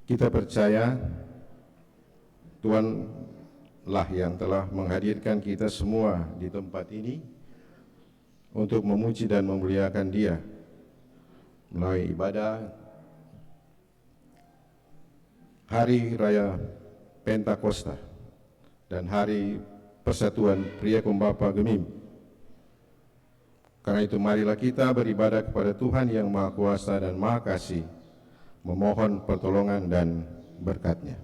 Kita percaya Tuhanlah yang telah menghadirkan kita semua di tempat ini untuk memuji dan memuliakan Dia melalui ibadah Hari Raya Pentakosta dan Hari Persatuan Pria Kombapa Gemim. Karena itu marilah kita beribadah kepada Tuhan yang Maha Kuasa dan Maha Kasih, memohon pertolongan dan berkat-Nya.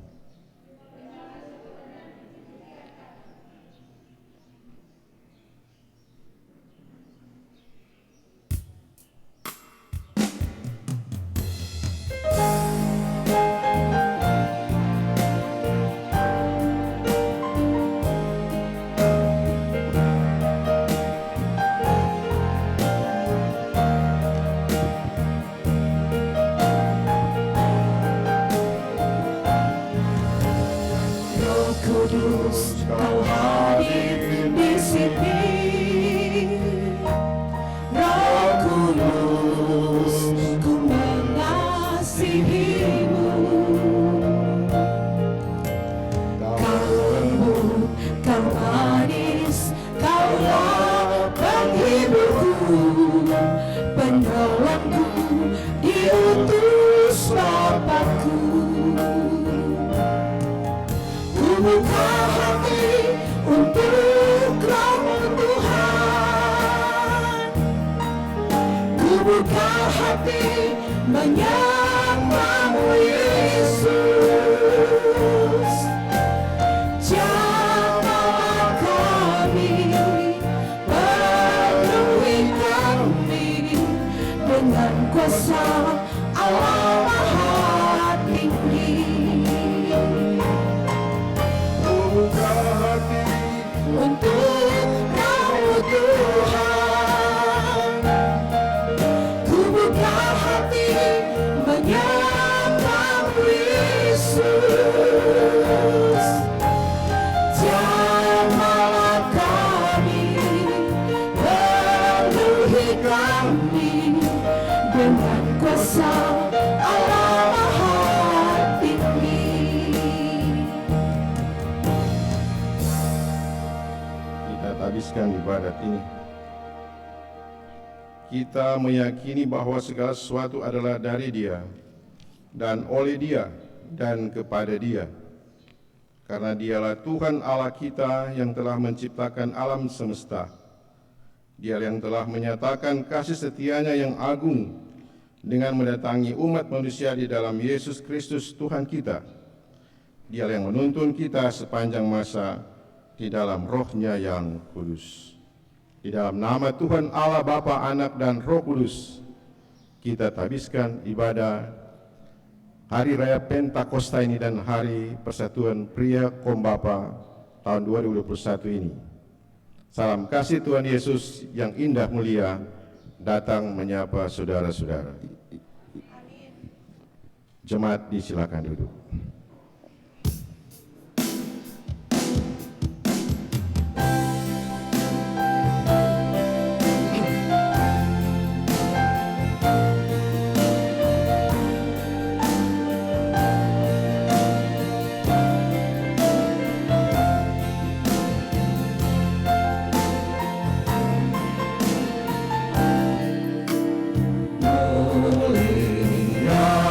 Ibadat ini kita meyakini bahwa segala sesuatu adalah dari Dia dan oleh Dia dan kepada Dia, karena Dialah Tuhan Allah kita yang telah menciptakan alam semesta. Dia yang telah menyatakan kasih setianya yang agung dengan mendatangi umat manusia di dalam Yesus Kristus Tuhan kita. Dia yang menuntun kita sepanjang masa di dalam Roh-Nya yang kudus. Di dalam nama Tuhan Allah Bapa, Anak, dan Roh Kudus, kita tabiskan ibadah Hari Raya Pentakosta ini dan Hari Persatuan Pria Kombapa tahun 2021 ini. Salam kasih Tuhan Yesus yang indah mulia datang menyapa saudara-saudara. Jemaat disilakan duduk. Muliakan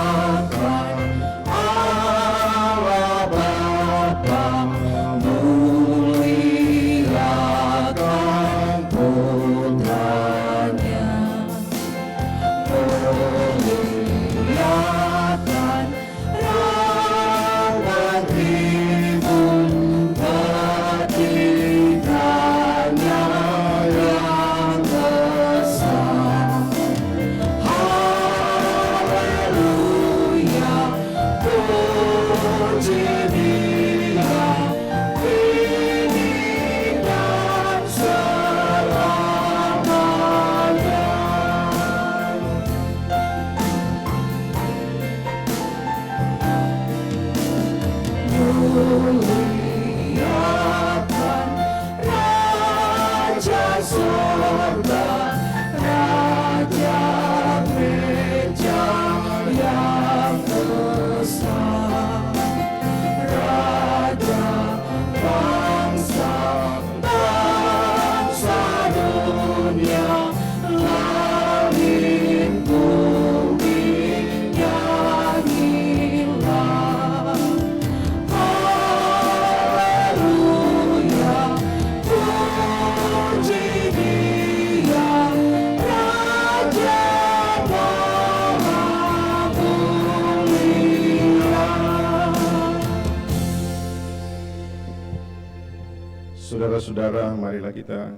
Saudara-saudara, marilah kita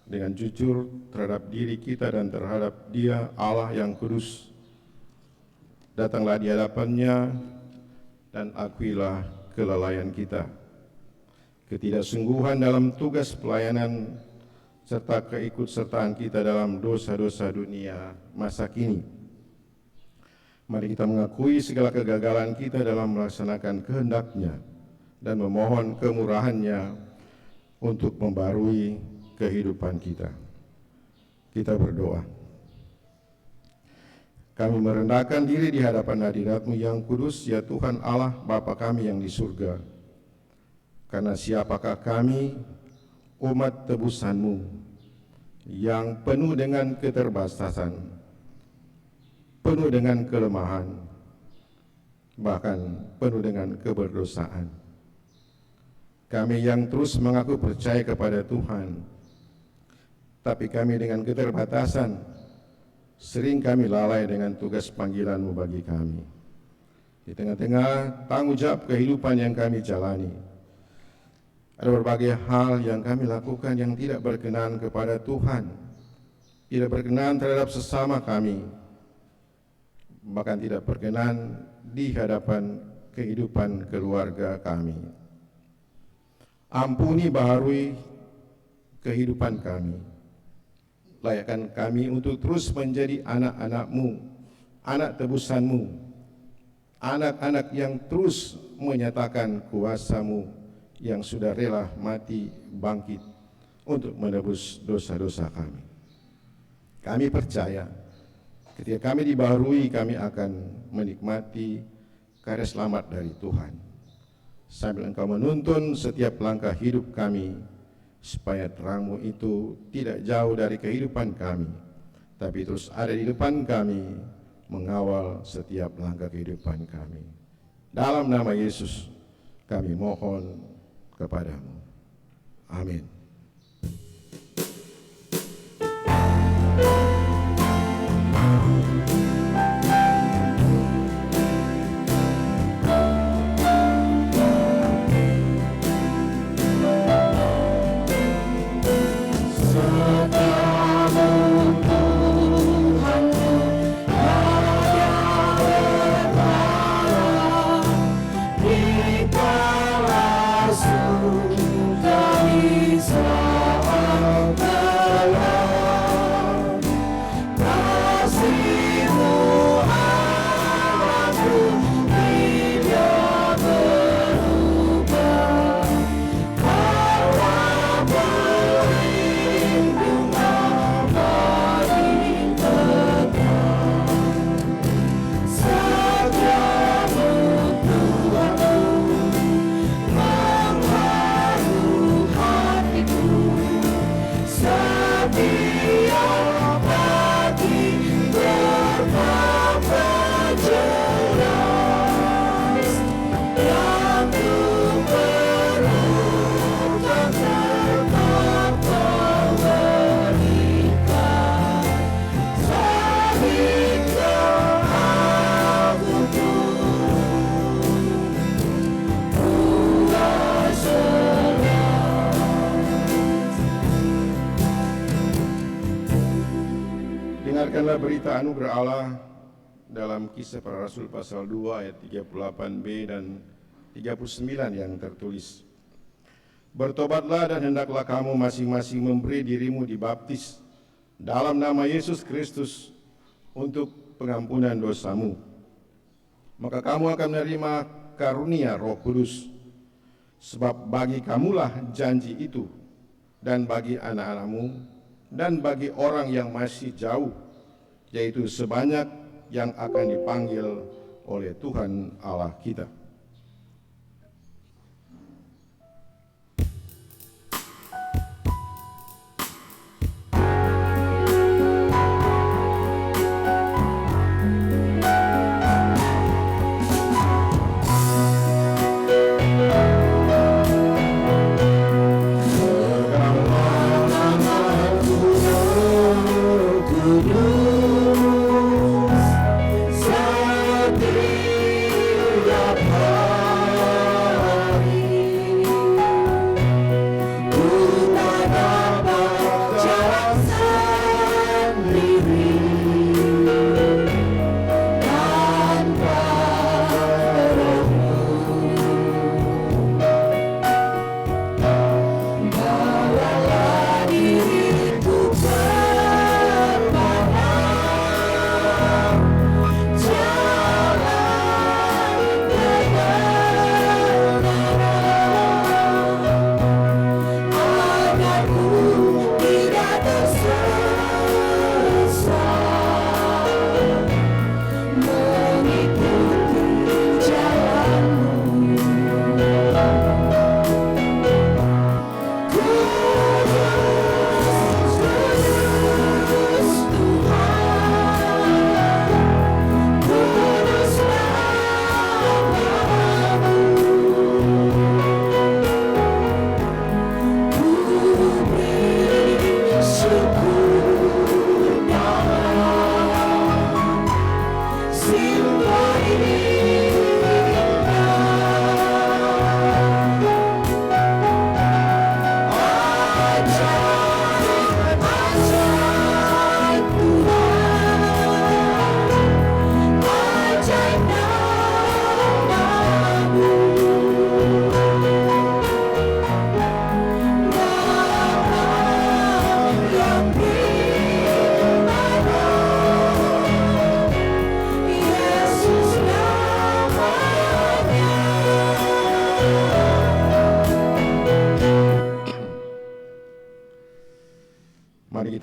dengan jujur terhadap diri kita dan terhadap Dia, Allah yang kudus, datanglah di hadapan-Nya dan akuilah kelalaian kita, ketidaksungguhan dalam tugas pelayanan, serta keikutsertaan kita dalam dosa-dosa dunia masa kini. Mari kita mengakui segala kegagalan kita dalam melaksanakan kehendak-Nya dan memohon kemurahan-Nya untuk membarui kehidupan kita. Kita berdoa. Kami merendahkan diri di hadapan hadirat-Mu yang kudus, ya Tuhan Allah Bapa kami yang di surga. Karena siapakah kami, umat tebusan-Mu, yang penuh dengan keterbatasan, penuh dengan kelemahan, bahkan penuh dengan keberdosaan. Kami yang terus mengaku percaya kepada Tuhan, tapi kami dengan keterbatasan, sering kami lalai dengan tugas panggilan-Mu bagi kami. Di tengah-tengah tanggung jawab kehidupan yang kami jalani, ada berbagai hal yang kami lakukan yang tidak berkenan kepada Tuhan, tidak berkenan terhadap sesama kami, bahkan tidak berkenan di hadapan kehidupan keluarga kami. Ampuni baharui kehidupan kami. Layakkan kami untuk terus menjadi anak-anak-Mu, anak tebusan-Mu, anak-anak yang terus menyatakan kuasa-Mu yang sudah rela mati bangkit untuk menebus dosa-dosa kami. Kami percaya ketika kami dibaharui, kami akan menikmati karya selamat dari Tuhan, sambil Engkau menuntun setiap langkah hidup kami, supaya terang-Mu itu tidak jauh dari kehidupan kami, tapi terus ada di depan kami, mengawal setiap langkah kehidupan kami. Dalam nama Yesus kami mohon kepadamu. Amin. Dengarkanlah berita anugerah Allah dalam Kisah Para Rasul pasal 2 ayat 38b dan 39 yang tertulis. Bertobatlah dan hendaklah kamu masing-masing memberi dirimu dibaptis dalam nama Yesus Kristus untuk pengampunan dosamu. Maka kamu akan menerima karunia Roh Kudus, sebab bagi kamulah janji itu, dan bagi anak-anakmu, dan bagi orang yang masih jauh, yaitu sebanyak yang akan dipanggil oleh Tuhan Allah kita. Setiap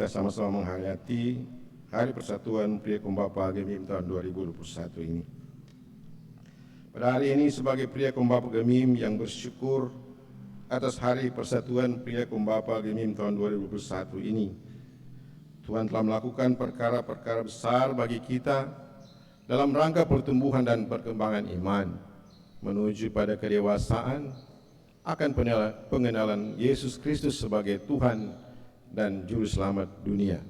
kita sama-sama menghayati Hari Persatuan Pria Kumbapa Gemim tahun 2021 ini. Pada hari ini sebagai Pria Kumbapa Gemim yang bersyukur atas Hari Persatuan Pria Kumbapa Gemim tahun 2021 ini, Tuhan telah melakukan perkara-perkara besar bagi kita dalam rangka pertumbuhan dan perkembangan iman menuju pada kedewasaan akan pengenalan Yesus Kristus sebagai Tuhan dan Juru Selamat dunia.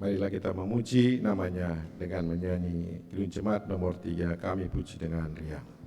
Marilah kita memuji namanya dengan menyanyi Kidung Jemaat nomor 3, Kami Puji dengan Riang.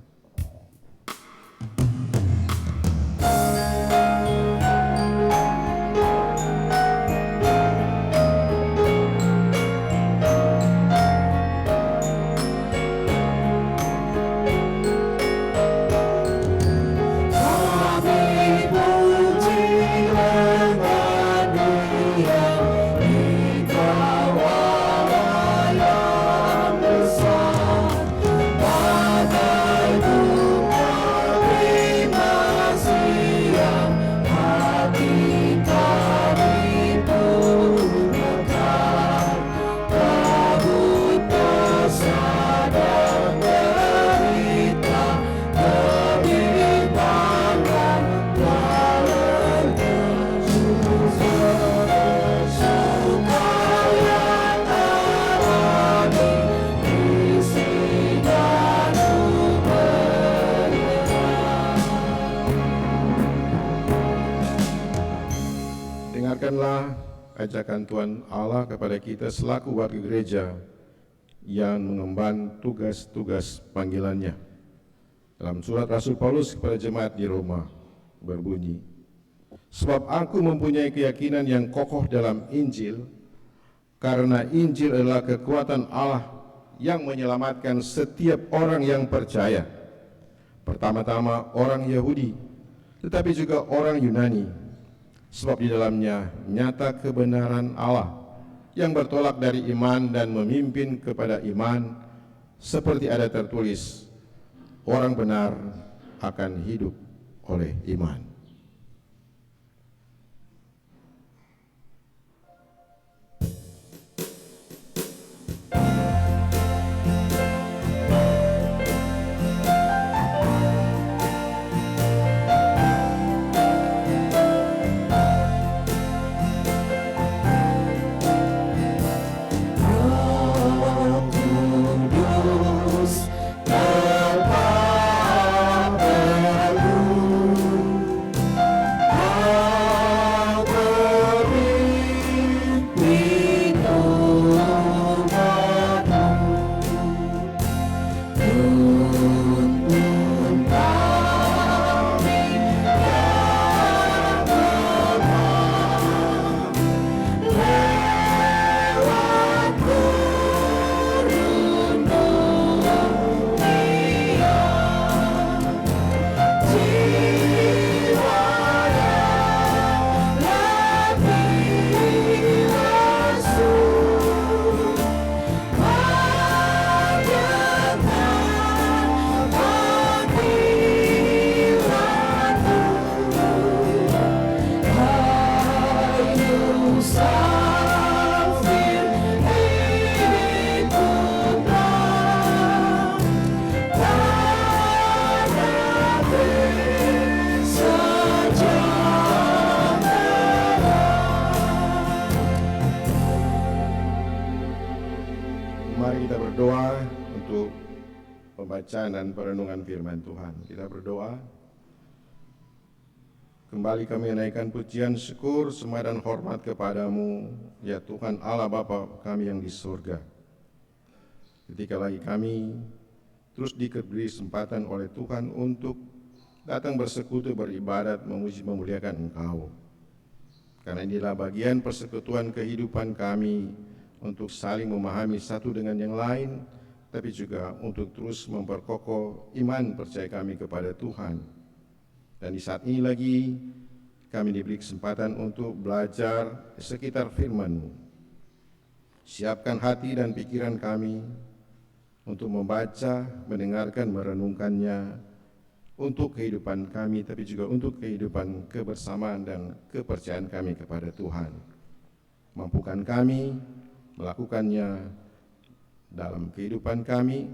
Dengarkanlah ajakan Tuhan Allah kepada kita selaku warga gereja yang mengemban tugas-tugas panggilannya. Dalam surat Rasul Paulus kepada jemaat di Roma berbunyi, sebab aku mempunyai keyakinan yang kokoh dalam Injil, karena Injil adalah kekuatan Allah yang menyelamatkan setiap orang yang percaya, pertama-tama orang Yahudi, tetapi juga orang Yunani. Sebab di dalamnya nyata kebenaran Allah yang bertolak dari iman dan memimpin kepada iman, seperti ada tertulis, orang benar akan hidup oleh iman. Mari kita berdoa untuk pembacaan dan perenungan firman Tuhan. Kita berdoa. Kembali kami naikkan pujian, syukur, sembah dan hormat kepadamu, ya Tuhan Allah Bapa kami yang di surga. Ketika lagi kami terus diberi kesempatan oleh Tuhan untuk datang bersekutu, beribadat, memuji, memuliakan Engkau. Karena inilah bagian persekutuan kehidupan kami, untuk saling memahami satu dengan yang lain, tapi juga untuk terus memperkokoh iman percaya kami kepada Tuhan. Dan di saat ini lagi kami diberi kesempatan untuk belajar sekitar firman-Mu. Siapkan hati dan pikiran kami untuk membaca, mendengarkan, merenungkannya untuk kehidupan kami, tapi juga untuk kehidupan kebersamaan dan kepercayaan kami kepada Tuhan. Mampukan kami melakukannya dalam kehidupan kami,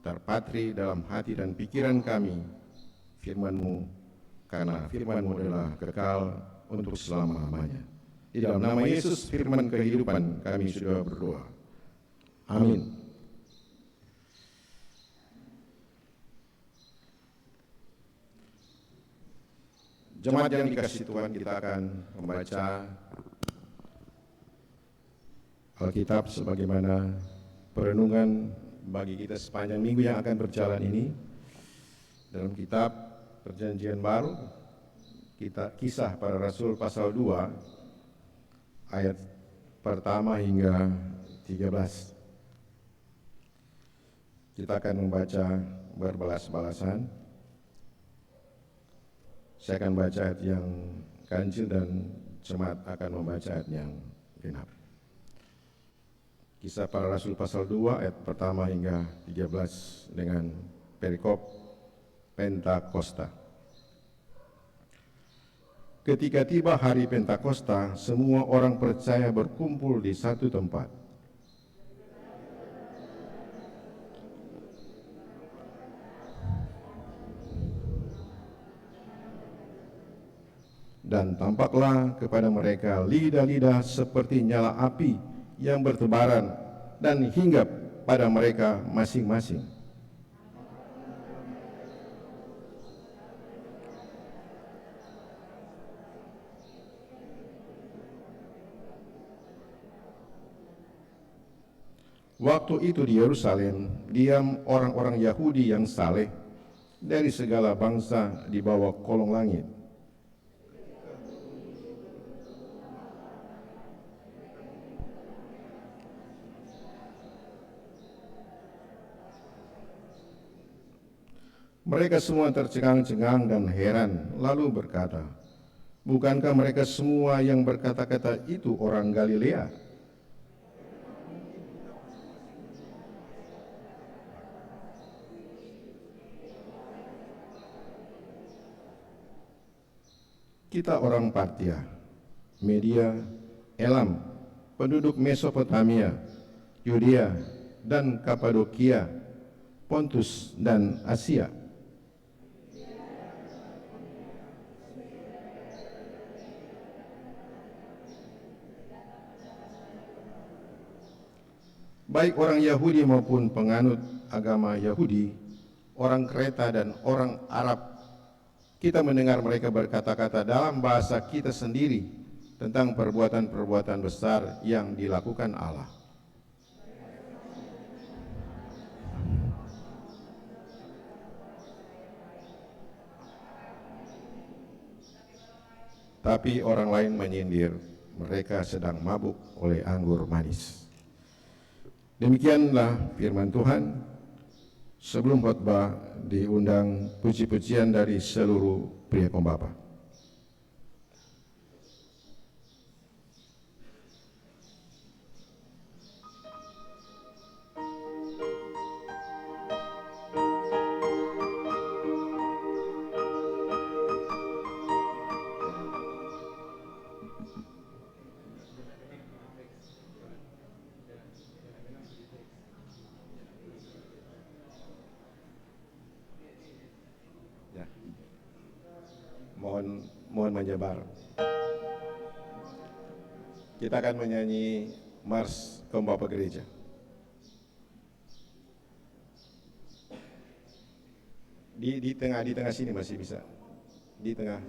terpatri dalam hati dan pikiran kami, firman-Mu, karena firman-Mu adalah kekal untuk selama-lamanya. Di dalam nama Yesus, firman kehidupan, kami sudah berdoa. Amin. Jemaat yang dikasihi Tuhan, kita akan membaca Alkitab sebagaimana perenungan bagi kita sepanjang minggu yang akan berjalan ini. Dalam kitab Perjanjian Baru, kita Kisah Para Rasul pasal 2 ayat pertama hingga 13. Kita akan membaca berbalas-balasan. Saya akan baca ayat yang ganjil dan jemaat akan membaca ayat yang genap. Kisah Para Rasul pasal 2 ayat pertama hingga 13 dengan perikop Pentakosta. Ketika tiba hari Pentakosta, semua orang percaya berkumpul di satu tempat. Dan tampaklah kepada mereka lidah-lidah seperti nyala api yang bertebaran dan hinggap pada mereka masing-masing. Waktu itu di Yerusalem diam orang-orang Yahudi yang saleh dari segala bangsa di bawah kolong langit. Mereka semua tercengang-cengang dan heran, lalu berkata, "Bukankah mereka semua yang berkata-kata itu orang Galilea? Kita orang Partia, Media, Elam, penduduk Mesopotamia, Yudea dan Kapadokia, Pontus dan Asia, baik orang Yahudi maupun penganut agama Yahudi, orang Kreta dan orang Arab, kita mendengar mereka berkata-kata dalam bahasa kita sendiri tentang perbuatan-perbuatan besar yang dilakukan Allah. Tapi orang lain menyindir, mereka sedang mabuk oleh anggur manis. Demikianlah firman Tuhan. Sebelum khotbah diundang puji-pujian dari seluruh pria pembapa. Mohon menyebar. Kita akan menyanyi Mars Pembapa Gereja. Di tengah sini masih bisa. Di tengah.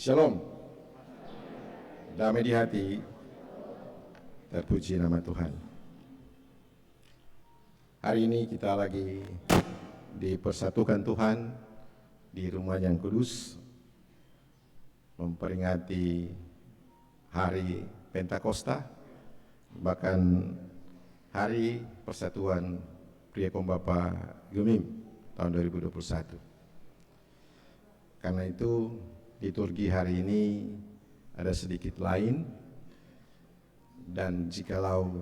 Shalom. Damai di hati. Terpuji nama Tuhan. Hari ini kita lagi dipersatukan Tuhan di rumah yang kudus, memperingati hari Pentakosta, bahkan hari persatuan Pria Kombapa Gemim tahun 2021. Karena itu liturgi hari ini ada sedikit lain, dan jikalau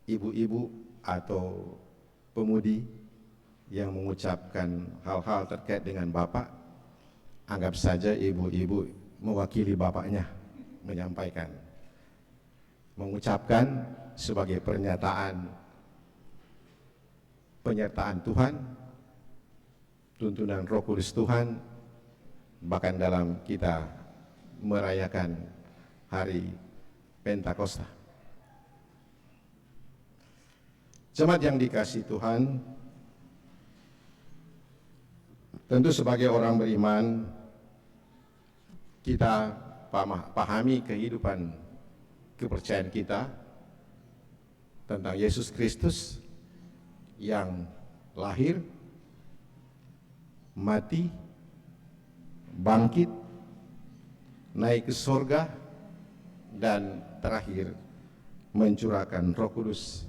ibu-ibu atau pemudi yang mengucapkan hal-hal terkait dengan Bapak, anggap saja ibu-ibu mewakili bapaknya menyampaikan, mengucapkan sebagai penyertaan Tuhan, tuntunan Roh Kudus Tuhan, bahkan dalam kita merayakan hari Pentakosta. Jemaat yang dikasihi Tuhan, tentu sebagai orang beriman, kita pahami kehidupan kepercayaan kita tentang Yesus Kristus yang lahir, mati, bangkit, naik ke sorga, dan terakhir mencurahkan Roh Kudus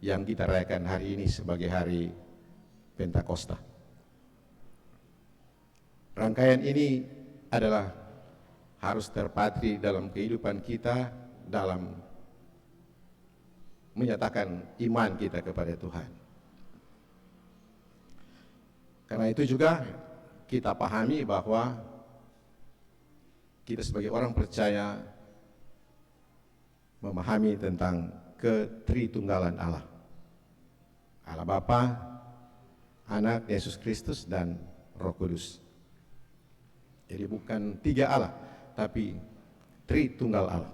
yang kita rayakan hari ini sebagai hari Pentakosta. Rangkaian ini adalah harus terpatri dalam kehidupan kita dalam menyatakan iman kita kepada Tuhan. Karena itu juga kita pahami bahwa kita sebagai orang percaya memahami tentang ketritunggalan Allah. Allah Bapa, Anak Yesus Kristus, dan Roh Kudus. Jadi bukan tiga Allah, tapi Tritunggal Allah.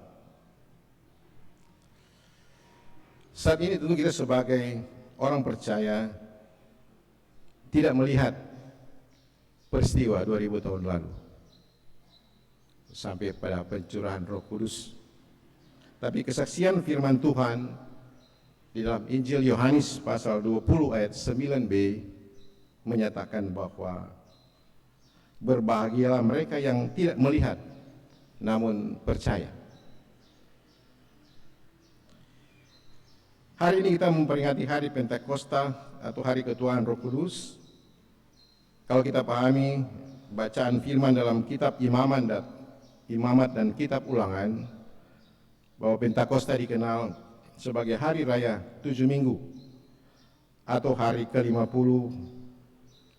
Saat ini tentu kita sebagai orang percaya tidak melihat peristiwa 2000 tahun lalu sampai pada pencurahan Roh Kudus, tapi kesaksian firman Tuhan di dalam Injil Yohanes pasal 20 ayat 9b menyatakan bahwa berbahagialah mereka yang tidak melihat namun percaya. Hari ini kita memperingati hari Pentakosta atau hari ketuaan Roh Kudus. Kalau kita pahami bacaan firman dalam kitab Imamat dan kitab Ulangan, bahwa Pentakosta dikenal sebagai hari raya 7 minggu atau hari ke-50,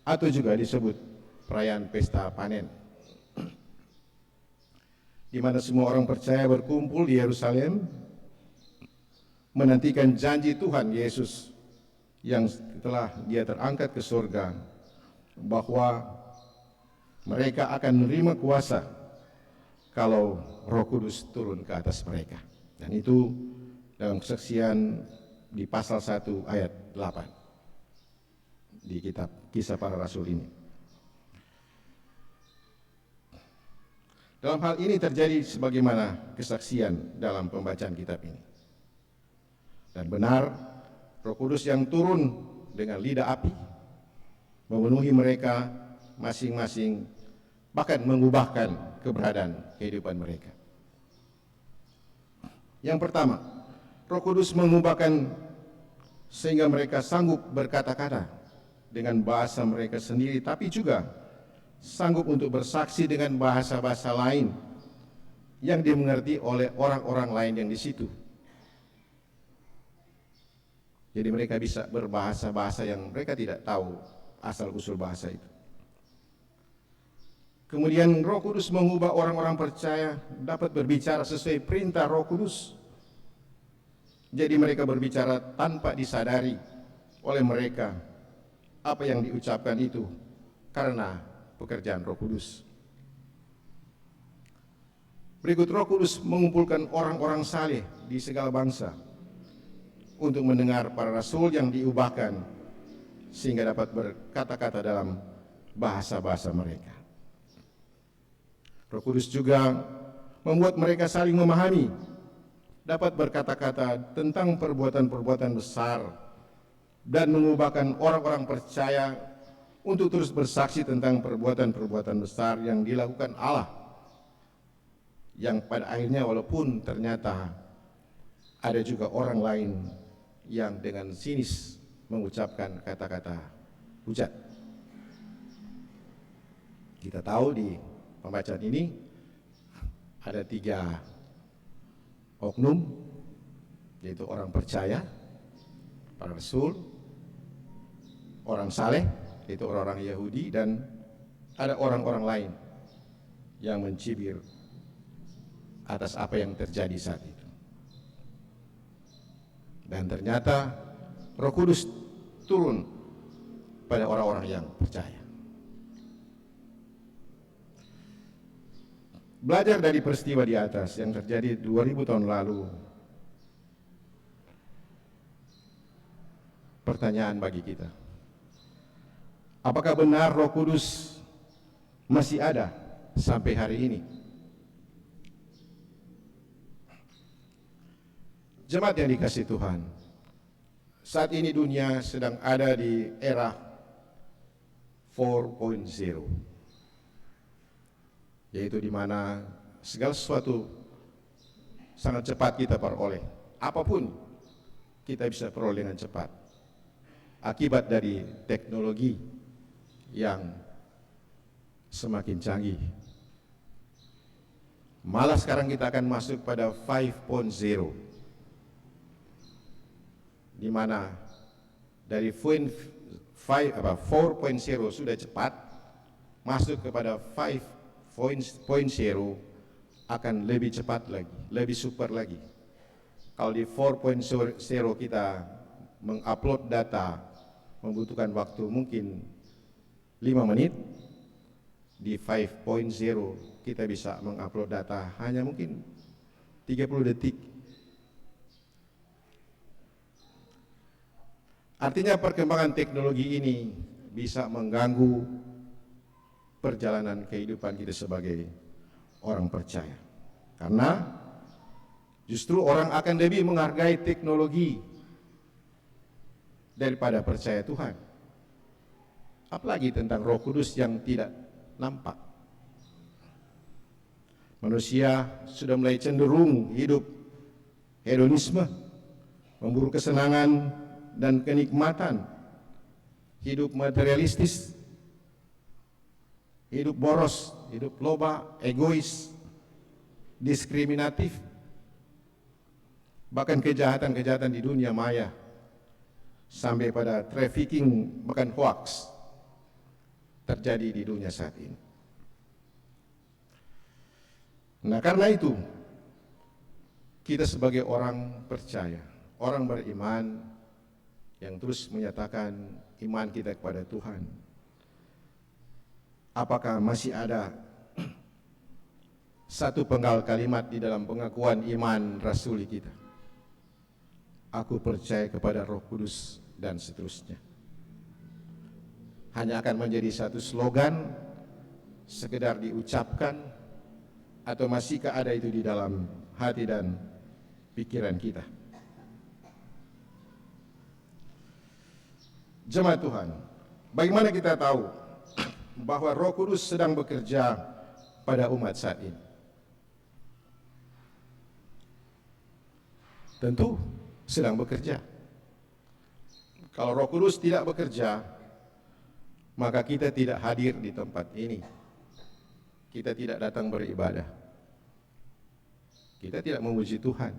atau juga disebut perayaan pesta panen, di mana semua orang percaya berkumpul di Yerusalem menantikan janji Tuhan Yesus yang setelah dia terangkat ke surga, bahwa mereka akan menerima kuasa kalau Roh Kudus turun ke atas mereka. Dan itu dalam kesaksian di pasal 1 ayat 8 di kitab Kisah Para Rasul ini. Dalam hal ini terjadi sebagaimana kesaksian dalam pembacaan kitab ini. Dan benar, Roh Kudus yang turun dengan lidah api memenuhi mereka masing-masing, bahkan mengubahkan keberadaan kehidupan mereka. Yang pertama, Roh Kudus mengubahkan sehingga mereka sanggup berkata-kata dengan bahasa mereka sendiri, tapi juga sanggup untuk bersaksi dengan bahasa-bahasa lain yang dimengerti oleh orang-orang lain yang di situ. Jadi mereka bisa berbahasa-bahasa yang mereka tidak tahu asal-usul bahasa itu. Kemudian Roh Kudus mengubah orang-orang percaya dapat berbicara sesuai perintah Roh Kudus. Jadi mereka berbicara tanpa disadari oleh mereka apa yang diucapkan itu karena pekerjaan Roh Kudus. Berikut, Roh Kudus mengumpulkan orang-orang saleh di segala bangsa untuk mendengar para rasul yang diubahkan sehingga dapat berkata-kata dalam bahasa-bahasa mereka. Roh Kudus juga membuat mereka saling memahami, dapat berkata-kata tentang perbuatan-perbuatan besar, dan mengubahkan orang-orang percaya untuk terus bersaksi tentang perbuatan-perbuatan besar yang dilakukan Allah, yang pada akhirnya walaupun ternyata ada juga orang lain yang dengan sinis mengucapkan kata-kata hujat. Kita tahu di pembacaan ini ada 3 oknum, yaitu orang percaya, para rasul, orang saleh, yaitu orang-orang Yahudi, dan ada orang-orang lain yang mencibir atas apa yang terjadi saat itu. Dan ternyata Roh Kudus turun pada orang-orang yang percaya. Belajar dari peristiwa di atas yang terjadi 2000 tahun lalu, pertanyaan bagi kita, apakah benar Roh Kudus masih ada sampai hari ini? Jemaat yang dikasihi Tuhan, saat ini dunia sedang ada di era 4.0, yaitu di mana segala sesuatu sangat cepat kita peroleh. Apapun kita bisa peroleh dengan cepat akibat dari teknologi yang semakin canggih. Malah sekarang kita akan masuk pada 5.0, di mana dari 4.0 sudah cepat, masuk kepada 5.0 akan lebih cepat lagi, lebih super lagi. Kalau di 4.0 kita mengupload data membutuhkan waktu mungkin 5 menit, di 5.0 kita bisa mengupload data hanya mungkin 30 detik. Artinya perkembangan teknologi ini bisa mengganggu perjalanan kehidupan kita sebagai orang percaya. Karena justru orang akan lebih menghargai teknologi daripada percaya Tuhan. Apalagi tentang Roh Kudus yang tidak nampak. Manusia sudah mulai cenderung hidup hedonisme, memburu kesenangan dan kenikmatan, hidup materialistis, hidup boros, hidup loba, egois, diskriminatif, bahkan kejahatan-kejahatan di dunia maya, sampai pada trafficking, bahkan hoax terjadi di dunia saat ini. Nah, karena itu kita sebagai orang percaya, orang beriman yang terus menyatakan iman kita kepada Tuhan, apakah masih ada satu penggal kalimat di dalam pengakuan iman rasuli kita? Aku percaya kepada Roh Kudus dan seterusnya. Hanya akan menjadi satu slogan, sekedar diucapkan, atau masihkah ada itu di dalam hati dan pikiran kita? Jemaat Tuhan, bagaimana kita tahu bahwa Roh Kudus sedang bekerja pada umat saat ini? Tentu sedang bekerja. Kalau Roh Kudus tidak bekerja, maka kita tidak hadir di tempat ini. Kita tidak datang beribadah. Kita tidak memuji Tuhan.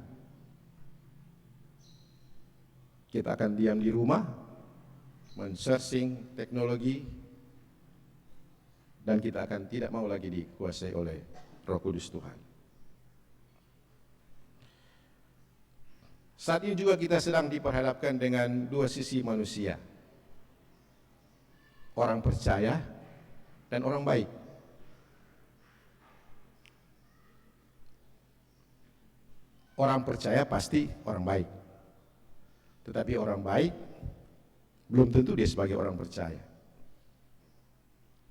Kita akan diam di rumah, men-searching teknologi, dan kita akan tidak mau lagi dikuasai oleh Roh Kudus Tuhan. Saat ini juga kita sedang diperhadapkan dengan dua sisi manusia, orang percaya dan orang baik. Orang percaya pasti orang baik, tetapi orang baik belum tentu dia sebagai orang percaya.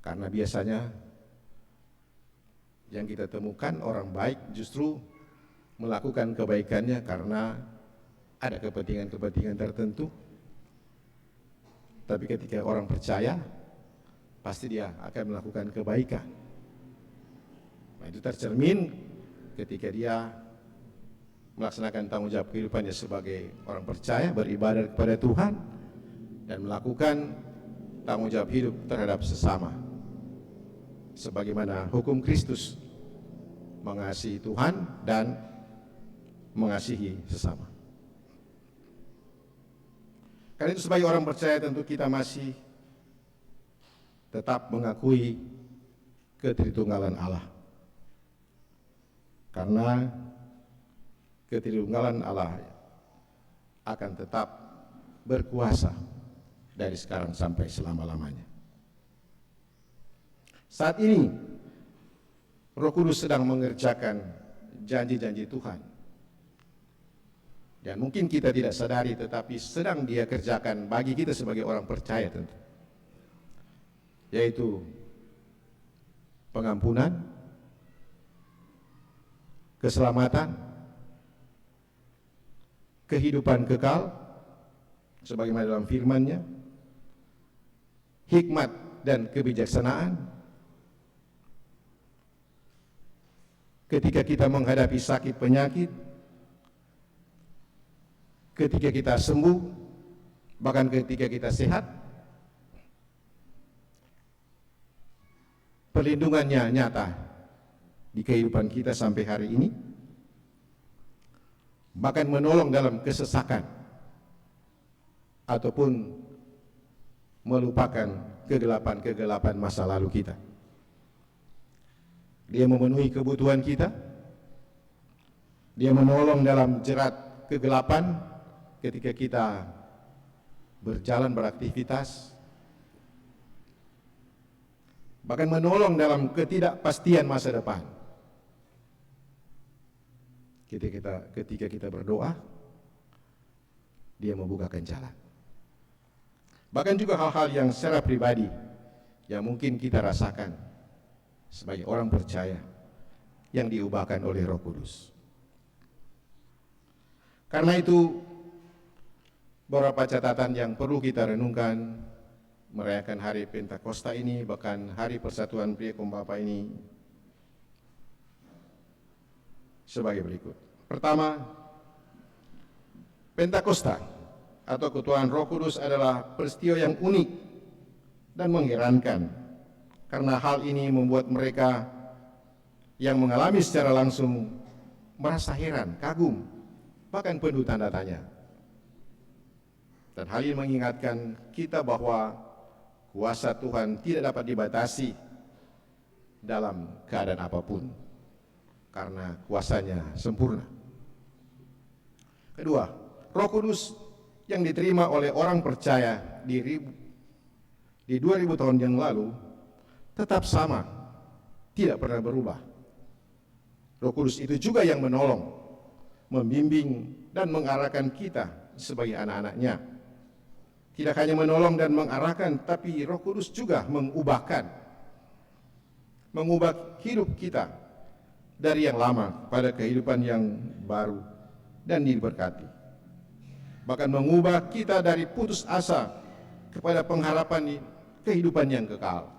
Karena biasanya Yang kita temukan orang baik justru melakukan kebaikannya karena ada kepentingan-kepentingan tertentu. Tapi ketika orang percaya, pasti dia akan melakukan kebaikan. Nah, itu tercermin ketika dia melaksanakan tanggung jawab kehidupannya sebagai orang percaya, beribadah kepada Tuhan, dan melakukan tanggung jawab hidup terhadap sesama. Sebagaimana hukum Kristus, mengasihi Tuhan dan mengasihi sesama. Karena itu sebagai orang percaya tentu kita masih tetap mengakui ketritunggalan Allah. Karena ketritunggalan Allah akan tetap berkuasa dari sekarang sampai selama-lamanya. Saat ini Roh Kudus sedang mengerjakan janji-janji Tuhan. Dan mungkin kita tidak sadari, tetapi sedang Dia kerjakan bagi kita sebagai orang percaya tentu. Yaitu pengampunan, keselamatan, kehidupan kekal, sebagaimana dalam firman-Nya, hikmat dan kebijaksanaan. Ketika kita menghadapi sakit penyakit, ketika kita sembuh, bahkan ketika kita sehat, perlindungannya nyata di kehidupan kita sampai hari ini, bahkan menolong dalam kesesakan ataupun melupakan kegelapan-kegelapan masa lalu kita. Dia memenuhi kebutuhan kita, Dia menolong dalam jerat kegelapan ketika kita berjalan beraktivitas, bahkan menolong dalam ketidakpastian masa depan. Ketika kita berdoa, Dia membukakan jalan. Bahkan juga hal-hal yang secara pribadi yang mungkin kita rasakan sebagai orang percaya yang diubahkan oleh Roh Kudus. Karena itu, beberapa catatan yang perlu kita renungkan merayakan hari Pentakosta ini, bahkan hari Persatuan Pria Kaum Bapa ini, sebagai berikut. Pertama, Pentakosta atau ketuaan Roh Kudus adalah peristiwa yang unik dan mengherankan, karena hal ini membuat mereka yang mengalami secara langsung merasa heran, kagum, bahkan penuh tanda tanya. Dan hal ini mengingatkan kita bahwa kuasa Tuhan tidak dapat dibatasi dalam keadaan apapun, karena kuasanya sempurna. Kedua, Roh Kudus yang diterima oleh orang percaya di 2000 tahun yang lalu tetap sama, tidak pernah berubah. Roh Kudus itu juga yang menolong, membimbing dan mengarahkan kita sebagai anak-anaknya. Tidak hanya menolong dan mengarahkan, tapi Roh Kudus juga mengubah hidup kita dari yang lama pada kehidupan yang baru dan diberkati. Bahkan mengubah kita dari putus asa kepada pengharapan kehidupan yang kekal.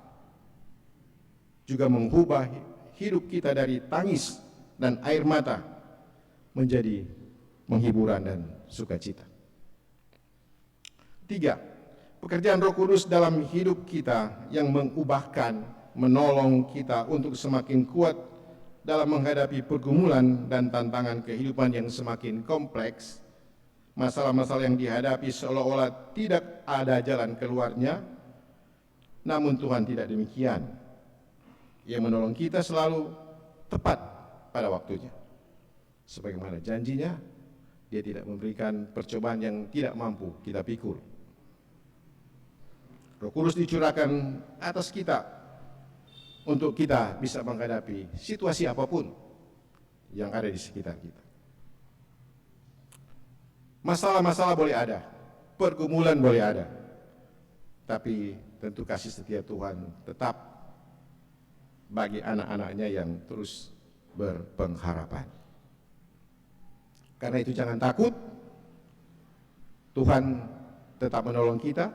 Juga mengubah hidup kita dari tangis dan air mata menjadi penghiburan dan sukacita. Tiga, pekerjaan Roh Kudus dalam hidup kita yang mengubahkan, menolong kita untuk semakin kuat dalam menghadapi pergumulan dan tantangan kehidupan yang semakin kompleks. Masalah-masalah yang dihadapi seolah-olah tidak ada jalan keluarnya, namun Tuhan tidak demikian. Ia menolong kita selalu tepat pada waktunya. Sebagaimana janjinya, Dia tidak memberikan percobaan yang tidak mampu kita pikul. Roh Kudus dicurahkan atas kita untuk kita bisa menghadapi situasi apapun yang ada di sekitar kita. Masalah-masalah boleh ada, pergumulan boleh ada, tapi tentu kasih setia Tuhan tetap bagi anak-anaknya yang terus berpengharapan. Karena itu jangan takut, Tuhan tetap menolong kita,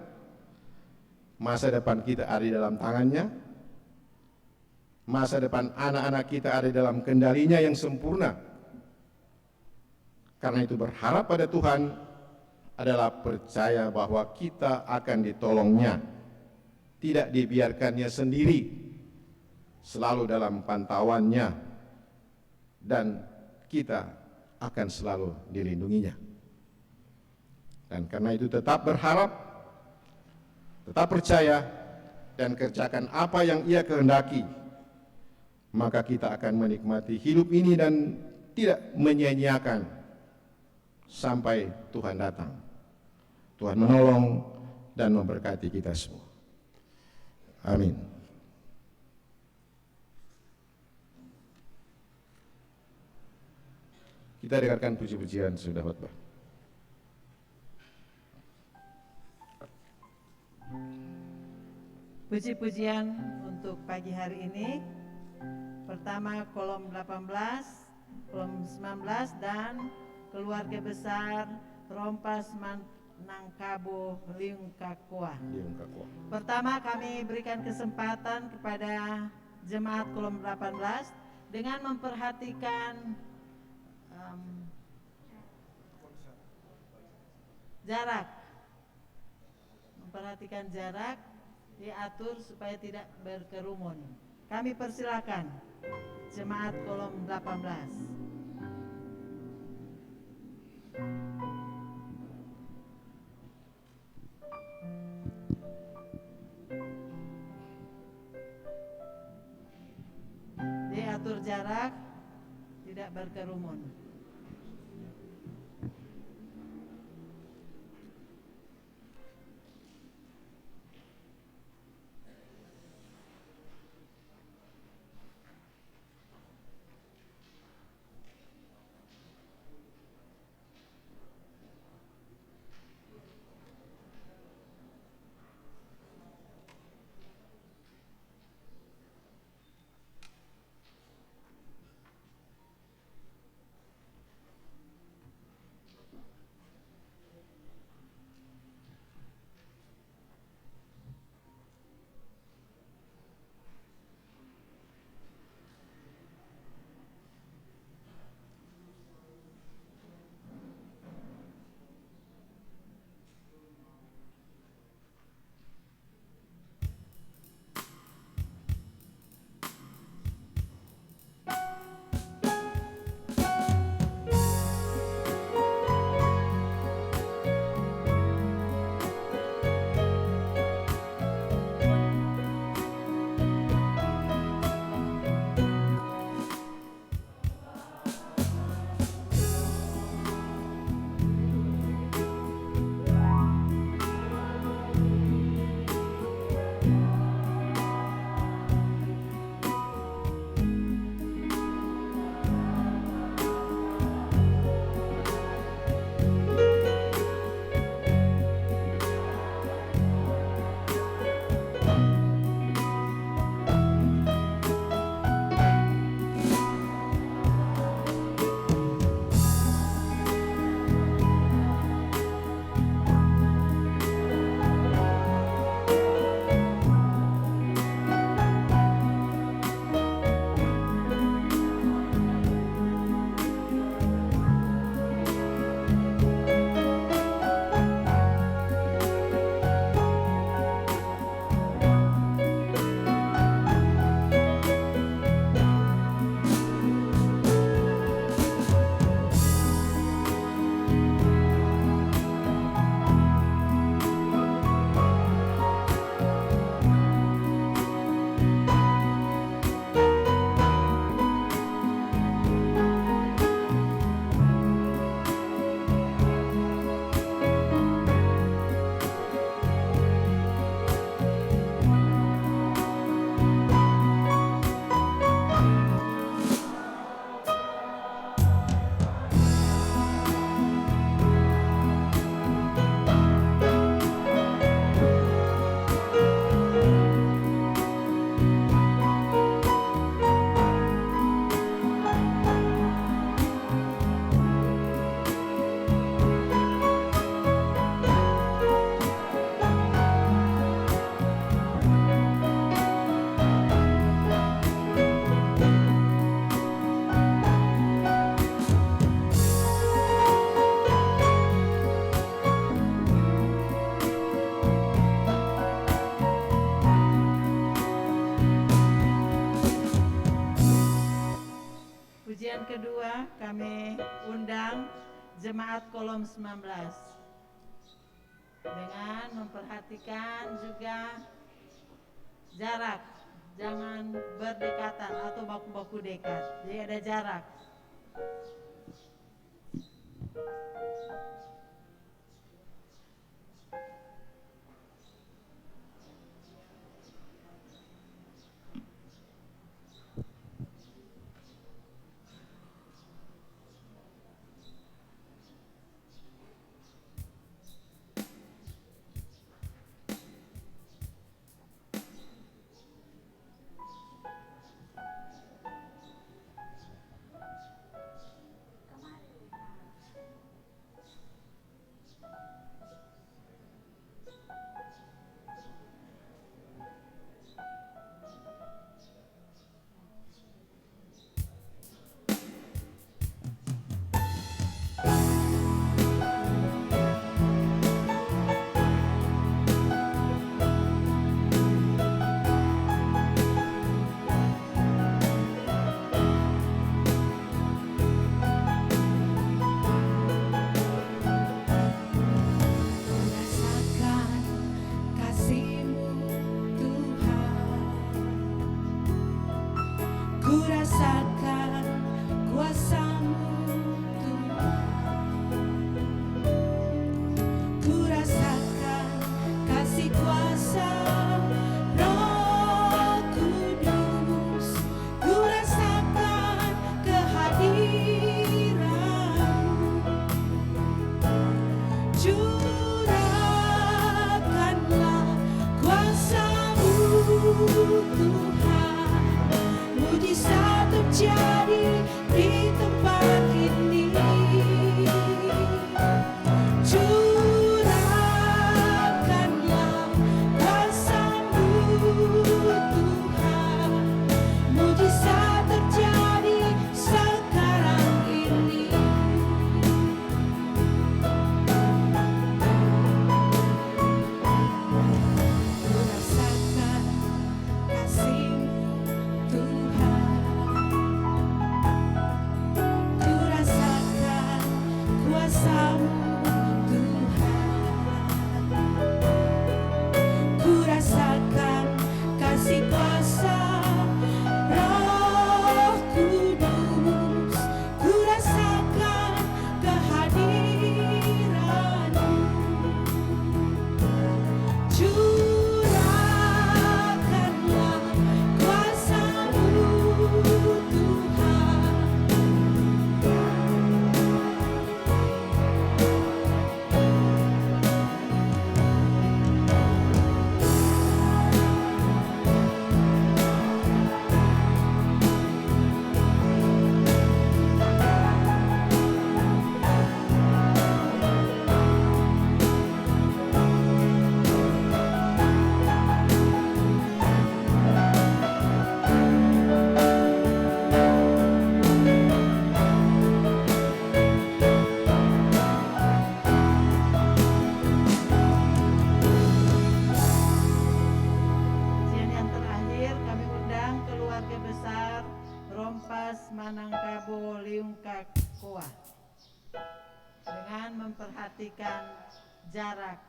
masa depan kita ada di dalam tangannya, masa depan anak-anak kita ada di dalam kendalinya yang sempurna. Karena itu berharap pada Tuhan adalah percaya bahwa kita akan ditolongnya, tidak dibiarkannya sendiri, selalu dalam pantauannya, dan kita akan selalu dilindunginya. Dan karena itu tetap berharap, tetap percaya, dan kerjakan apa yang Ia kehendaki, maka kita akan menikmati hidup ini dan tidak menyia-nyiakan sampai Tuhan datang. Tuhan menolong dan memberkati kita semua. Amin. Kita dengarkan puji-pujian sudah khotbah. Puji-pujian untuk pagi hari ini. Pertama kolom 18, kolom 19 dan keluarga besar Rompas Nangkabo Liungkakua. Pertama kami berikan kesempatan kepada jemaat kolom 18 dengan memperhatikan jarak. Memperhatikan jarak, diatur supaya tidak berkerumun. Kami persilakan jemaat kolom 18. Diatur jarak, tidak berkerumun. kedua kami undang Jemaat Kolom 19 dengan memperhatikan juga jarak, jangan berdekatan atau baku-baku dekat, jadi ada jarak. Rasakan kasih-Mu Tuhan, ku rasakan kuasa-Mu Tuhan, ku rasakan kasih kuasa Roh Kudus, ku rasakan kehadiran-Mu. Curahkanlah kuasa-Mu Tuhan, mujizat terjadi di tempat ini. Curahkanlah kuasa-Mu Tuhan, mujizat terjadi sekarang ini. Ku rasakan kasih-Mu Tuhan, ku rasakan kuasa-Mu Tuhan, ku rasakan kasih kuasa Roh Kudus, ku rasakan kehadiran-Mu. Curahkanlah kuasa-Mu Tuhan, Ujian yang terakhir kami undang keluarga besar Rompas Manangkabo Liungkakoa dengan memperhatikan jarak.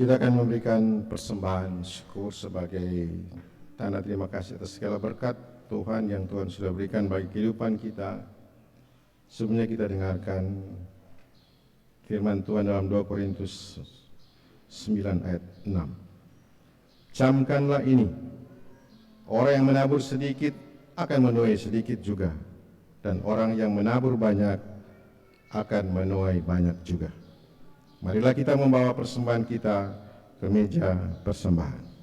Kita akan memberikan persembahan syukur sebagai tanda terima kasih atas segala berkat Tuhan yang Tuhan sudah berikan bagi kehidupan kita. Sebelumnya kita dengarkan firman Tuhan dalam 2 Korintus 9 ayat 6. Camkanlah ini, orang yang menabur sedikit akan menuai sedikit juga, dan orang yang menabur banyak akan menuai banyak juga. Marilah kita membawa persembahan kita ke meja persembahan.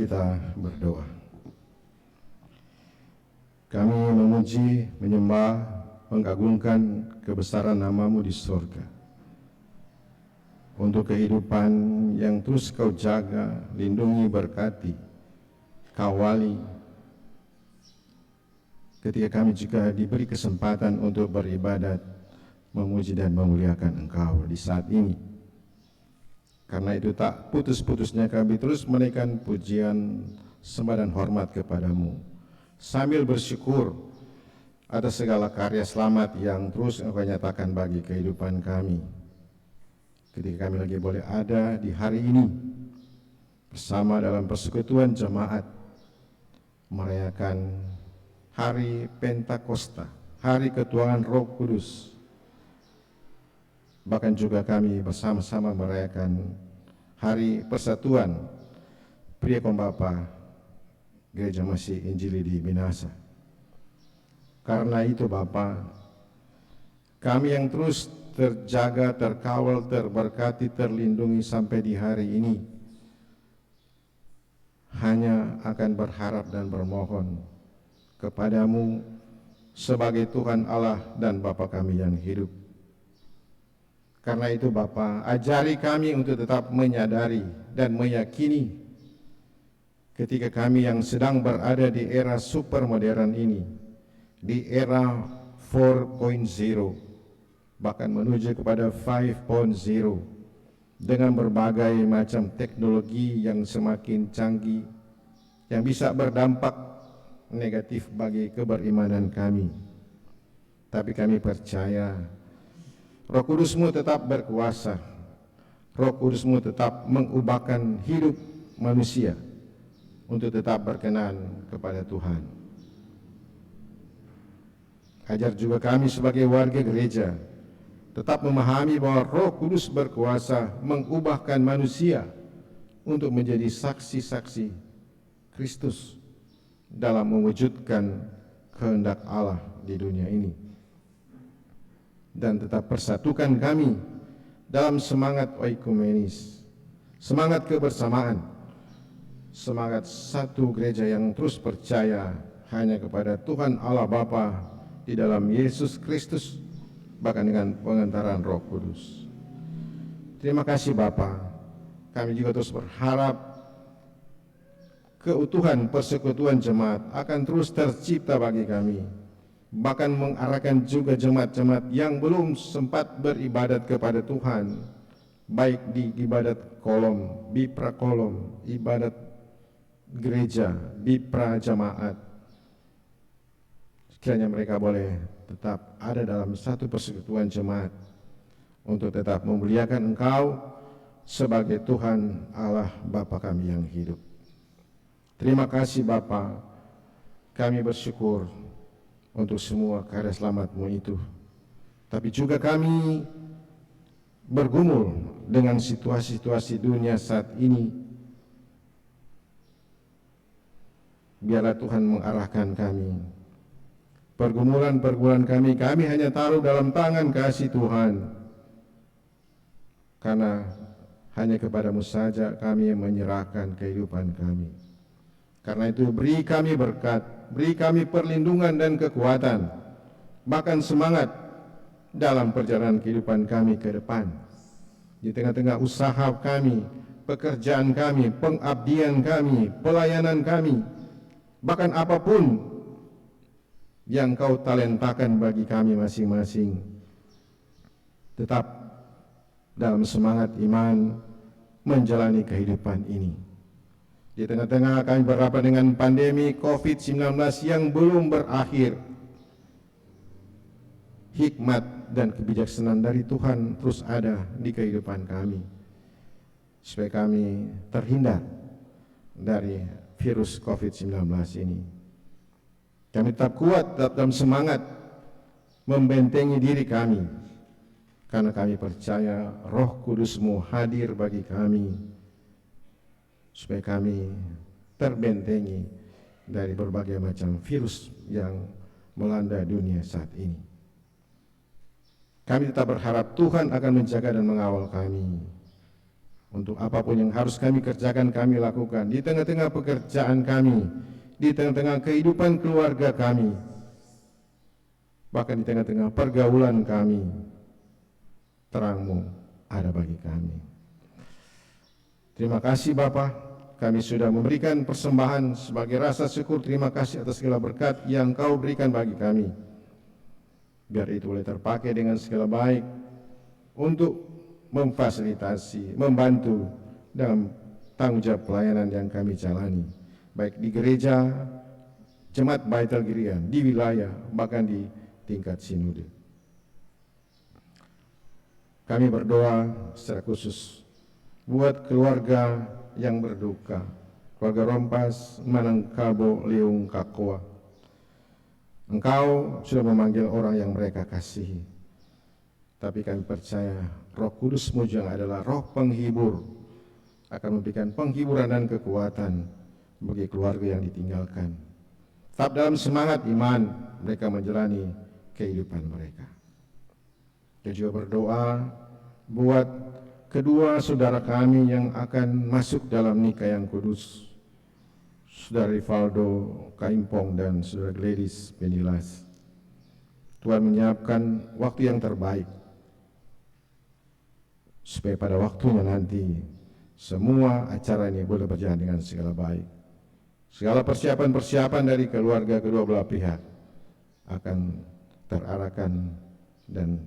kita berdoa. Kami memuji, menyembah, mengagungkan kebesaran nama-Mu di surga. Untuk kehidupan yang terus Kau jaga, lindungi, berkati, kawali. Ketika kami juga diberi kesempatan untuk beribadat, memuji dan memuliakan Engkau di saat ini. Karena itu tak putus-putusnya kami terus menaikkan pujian, sembah dan hormat kepadamu, sambil bersyukur atas segala karya selamat yang terus Engkau nyatakan bagi kehidupan kami. Ketika kami lagi boleh ada di hari ini bersama dalam persekutuan jemaat merayakan hari Pentakosta, hari ketuahan Roh Kudus. Bahkan juga kami bersama-sama merayakan hari persatuan Pria Kombapa Gereja Masih Injili di Minasa. Karena itu Bapa, kami yang terus terjaga, terkawal, terberkati, terlindungi sampai di hari ini, hanya akan berharap dan bermohon kepadamu sebagai Tuhan Allah dan Bapa kami yang hidup. Karena itu Bapa, ajari kami untuk tetap menyadari dan meyakini ketika kami yang sedang berada di era super modern ini, di era 4.0, bahkan menuju kepada 5.0, dengan berbagai macam teknologi yang semakin canggih, yang bisa berdampak negatif bagi keberimanan kami. Tapi kami percaya Roh Kudus-Mu tetap berkuasa. Roh Kudus-Mu tetap mengubahkan hidup manusia untuk tetap berkenan kepada Tuhan. Ajar juga kami sebagai warga gereja tetap memahami bahwa Roh Kudus berkuasa mengubahkan manusia untuk menjadi saksi-saksi Kristus dalam mewujudkan kehendak Allah di dunia ini. Dan tetap persatukan kami dalam semangat oikumenis, semangat kebersamaan, semangat satu gereja yang terus percaya hanya kepada Tuhan Allah Bapa di dalam Yesus Kristus, bahkan dengan pengantaran Roh Kudus. Terima kasih Bapa. Kami juga terus berharap keutuhan persekutuan jemaat akan terus tercipta bagi kami, bahkan mengarahkan juga jemaat-jemaat yang belum sempat beribadat kepada Tuhan, baik di ibadat kolom, bipra kolom, ibadat gereja, bipra jemaat. Kiranya mereka boleh tetap ada dalam satu persekutuan jemaat untuk tetap memuliakan Engkau sebagai Tuhan Allah Bapa kami yang hidup. Terima kasih Bapa, kami bersyukur untuk semua karya selamat-Mu itu. Tapi juga kami bergumul dengan situasi-situasi dunia saat ini. Biarlah Tuhan mengarahkan kami. Pergumulan-pergumulan kami hanya taruh dalam tangan kasih Tuhan. Karena hanya kepadamu saja kami menyerahkan kehidupan kami. Karena itu beri kami berkat, beri kami perlindungan dan kekuatan, bahkan semangat dalam perjalanan kehidupan kami ke depan. Di tengah-tengah usaha kami, pekerjaan kami, pengabdian kami, pelayanan kami, bahkan apapun yang Kau talentakan bagi kami masing-masing, tetap dalam semangat iman menjalani kehidupan ini. Di tengah-tengah kami berhadapan dengan pandemi COVID-19 yang belum berakhir, hikmat dan kebijaksanaan dari Tuhan terus ada di kehidupan kami, supaya kami terhindar dari virus COVID-19 ini. Kami tetap kuat dalam semangat membentengi diri kami, karena kami percaya Roh Kudus-Mu hadir bagi kami, supaya kami terbentengi dari berbagai macam virus yang melanda dunia saat ini. Kami tetap berharap Tuhan akan menjaga dan mengawal kami Untuk apapun yang harus kami kerjakan, kami lakukan. Di tengah-tengah pekerjaan kami, di tengah-tengah kehidupan keluarga kami, bahkan di tengah-tengah pergaulan kami, terang-Mu ada bagi kami. Terima kasih Bapa, kami sudah memberikan persembahan sebagai rasa syukur terima kasih atas segala berkat yang Kau berikan bagi kami. Biar itu boleh terpakai dengan segala baik untuk memfasilitasi, membantu dalam tanggung jawab pelayanan yang kami jalani, baik di gereja, Jemaat Baitul Girian, di wilayah, bahkan di tingkat sinode. Kami berdoa secara khusus buat keluarga yang berduka, keluarga Rompas, Manangkabo, Leung Kakoa. Engkau sudah memanggil orang yang mereka kasihi, tapi kami percaya Roh Kudus-Mu yang adalah Roh penghibur akan memberikan penghiburan dan kekuatan bagi keluarga yang ditinggalkan. Tetap dalam semangat iman mereka menjalani kehidupan mereka. Kita juga berdoa buat kedua saudara kami yang akan masuk dalam nikah yang kudus, Saudara Rivaldo Kaimpong dan Saudara Gladys Benilas. Tuhan menyiapkan waktu yang terbaik supaya pada waktunya nanti semua acara ini boleh berjalan dengan segala baik. Segala persiapan-persiapan dari keluarga kedua belah pihak akan terarahkan dan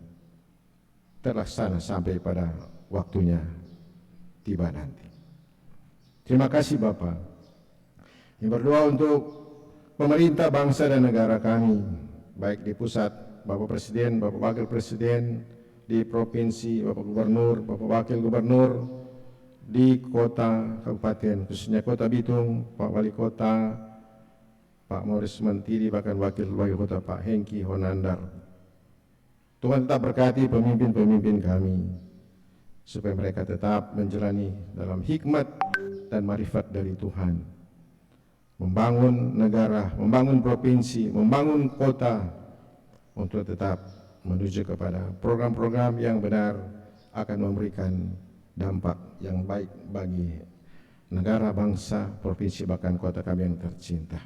terlaksana sampai pada waktunya tiba nanti. Terima kasih Bapak. Yang berdoa untuk pemerintah bangsa dan negara kami, baik di pusat, Bapak Presiden, Bapak Wakil Presiden, di provinsi, Bapak Gubernur, Bapak Wakil Gubernur, di kota, kabupaten, khususnya Kota Bitung, Pak Wali Kota, Pak Morris Mentiri, bahkan Wakil Kota Pak Hengki Honandar. Tuhan tetap berkati pemimpin-pemimpin kami, supaya mereka tetap menjalani dalam hikmat dan marifat dari Tuhan, membangun negara, membangun provinsi, membangun kota, untuk tetap menuju kepada program-program yang benar akan memberikan dampak yang baik bagi negara, bangsa, provinsi, bahkan kota kami yang tercinta.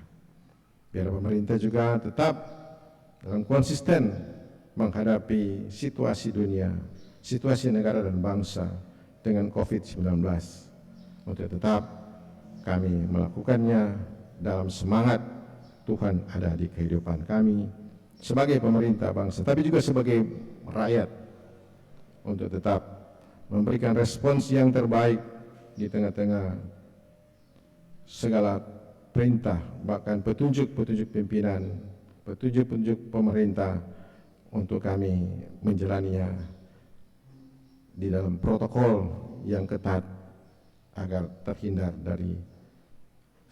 Biar pemerintah juga tetap dalam konsisten menghadapi situasi dunia, situasi negara dan bangsa dengan COVID-19, untuk tetap kami melakukannya dalam semangat Tuhan ada di kehidupan kami sebagai pemerintah bangsa, tapi juga sebagai rakyat, untuk tetap memberikan respons yang terbaik di tengah-tengah segala perintah, bahkan petunjuk-petunjuk pimpinan, petunjuk-petunjuk pemerintah, untuk kami menjalaninya di dalam protokol yang ketat agar terhindar dari